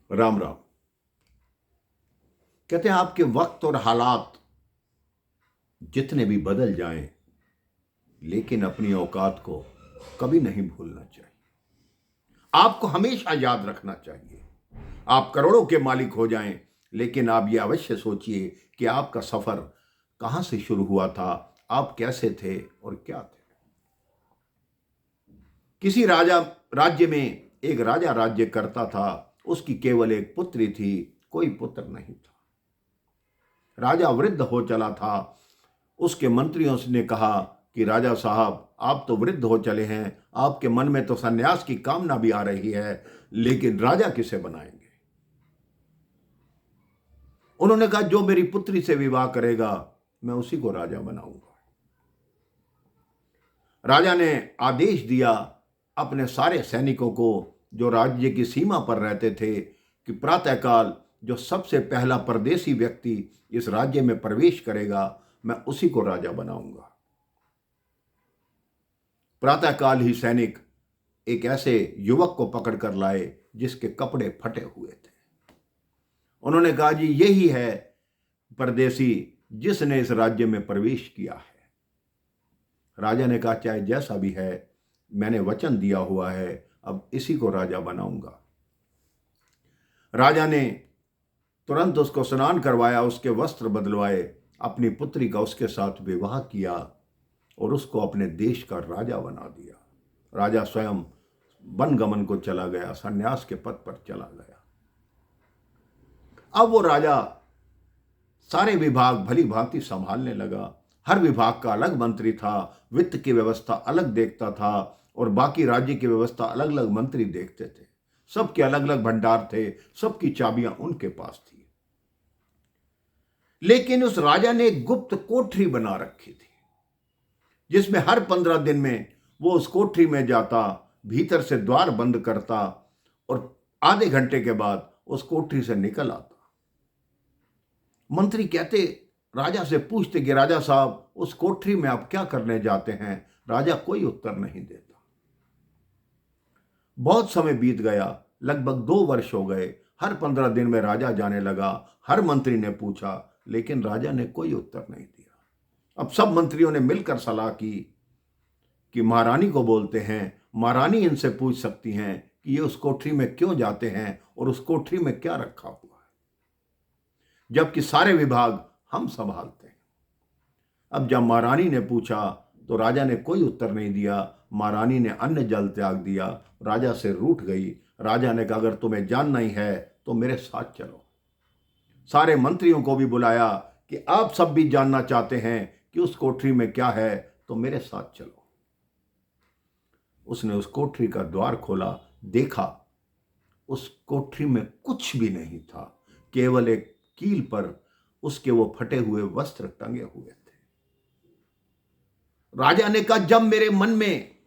राम राम। कहते हैं आपके वक्त और हालात जितने भी बदल जाएं, लेकिन अपनी औकात को कभी नहीं भूलना चाहिए। आपको हमेशा याद रखना चाहिए। आप करोड़ों के मालिक हो जाएं, लेकिन आप ये अवश्य सोचिए कि आपका सफर कहां से शुरू हुआ था, आप कैसे थे और क्या थे। किसी राजा राज्य में एक राजा राज्य करता था। उसकी केवल एक पुत्री थी, कोई पुत्र नहीं था। राजा वृद्ध हो चला था। उसके मंत्रियों ने कहा कि राजा साहब, आप तो वृद्ध हो चले हैं, आपके मन में तो सन्यास की कामना भी आ रही है, लेकिन राजा किसे बनाएंगे। उन्होंने कहा, जो मेरी पुत्री से विवाह करेगा मैं उसी को राजा बनाऊंगा। राजा ने आदेश दिया अपने सारे सैनिकों को जो राज्य की सीमा पर रहते थे कि प्रातःकाल जो सबसे पहला परदेसी व्यक्ति इस राज्य में प्रवेश करेगा मैं उसी को राजा बनाऊंगा। प्रातःकाल ही सैनिक एक ऐसे युवक को पकड़कर लाए जिसके कपड़े फटे हुए थे। उन्होंने कहा, जी यही है परदेसी जिसने इस राज्य में प्रवेश किया है। राजा ने कहा, चाहे जैसा भी है, मैंने वचन दिया हुआ है, अब इसी को राजा बनाऊंगा। राजा ने तुरंत उसको स्नान करवाया, उसके वस्त्र बदलवाए, अपनी पुत्री का उसके साथ विवाह किया और उसको अपने देश का राजा बना दिया। राजा स्वयं वन गमन को चला गया, सन्यास के पद पर चला गया। अब वो राजा सारे विभाग भली भांति संभालने लगा। हर विभाग का अलग मंत्री था, वित्त की व्यवस्था अलग देखता था और बाकी राज्य की व्यवस्था अलग अलग मंत्री देखते थे। सबके अलग अलग भंडार थे, सबकी चाबियां उनके पास थी। लेकिन उस राजा ने एक गुप्त कोठरी बना रखी थी, जिसमें हर 15 दिन में वो उस कोठरी में जाता, भीतर से द्वार बंद करता और आधे घंटे के बाद उस कोठरी से निकल आता। मंत्री कहते, राजा से पूछते कि राजा साहब, उस कोठरी में आप क्या करने जाते हैं। राजा कोई उत्तर नहीं देता। बहुत समय बीत गया, लगभग 2 वर्ष हो गए। हर 15 दिन में राजा जाने लगा। हर मंत्री ने पूछा, लेकिन राजा ने कोई उत्तर नहीं दिया। अब सब मंत्रियों ने मिलकर सलाह की कि महारानी को बोलते हैं, महारानी इनसे पूछ सकती हैं कि ये उस कोठरी में क्यों जाते हैं और उस कोठरी में क्या रखा हुआ है, जबकि सारे विभाग हम संभालते हैं। अब जब महारानी ने पूछा तो राजा ने कोई उत्तर नहीं दिया। महारानी ने अन्न जल त्याग दिया, राजा से रूठ गई। राजा ने कहा, अगर तुम्हें जानना ही है तो मेरे साथ चलो। सारे मंत्रियों को भी बुलाया कि आप सब भी जानना चाहते हैं कि उस कोठरी में क्या है, तो मेरे साथ चलो। उसने उस कोठरी का द्वार खोला, देखा उस कोठरी में कुछ भी नहीं था, केवल एक कील पर उसके वो फटे हुए वस्त्र टंगे हुए थे। राजा ने कहा, जब मेरे मन में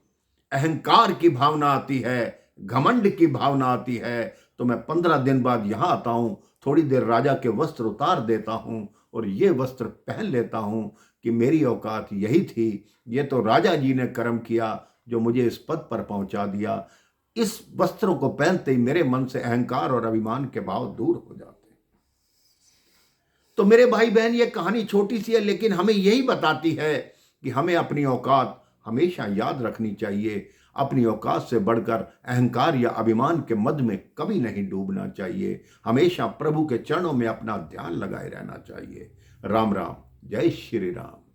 अहंकार की भावना आती है, घमंड की भावना आती है, तो मैं 15 दिन बाद यहां आता हूं, थोड़ी देर राजा के वस्त्र उतार देता हूं और ये वस्त्र पहन लेता हूं कि मेरी औकात यही थी। ये तो राजा जी ने कर्म किया जो मुझे इस पद पर पहुंचा दिया। इस वस्त्रों को पहनते ही मेरे मन से अहंकार और अभिमान के भाव दूर हो जाते। तो मेरे भाई बहन, ये कहानी छोटी सी है, लेकिन हमें यही बताती है कि हमें अपनी औकात हमेशा याद रखनी चाहिए। अपनी औकात से बढ़कर अहंकार या अभिमान के मद में कभी नहीं डूबना चाहिए। हमेशा प्रभु के चरणों में अपना ध्यान लगाए रहना चाहिए। राम राम, जय श्री राम।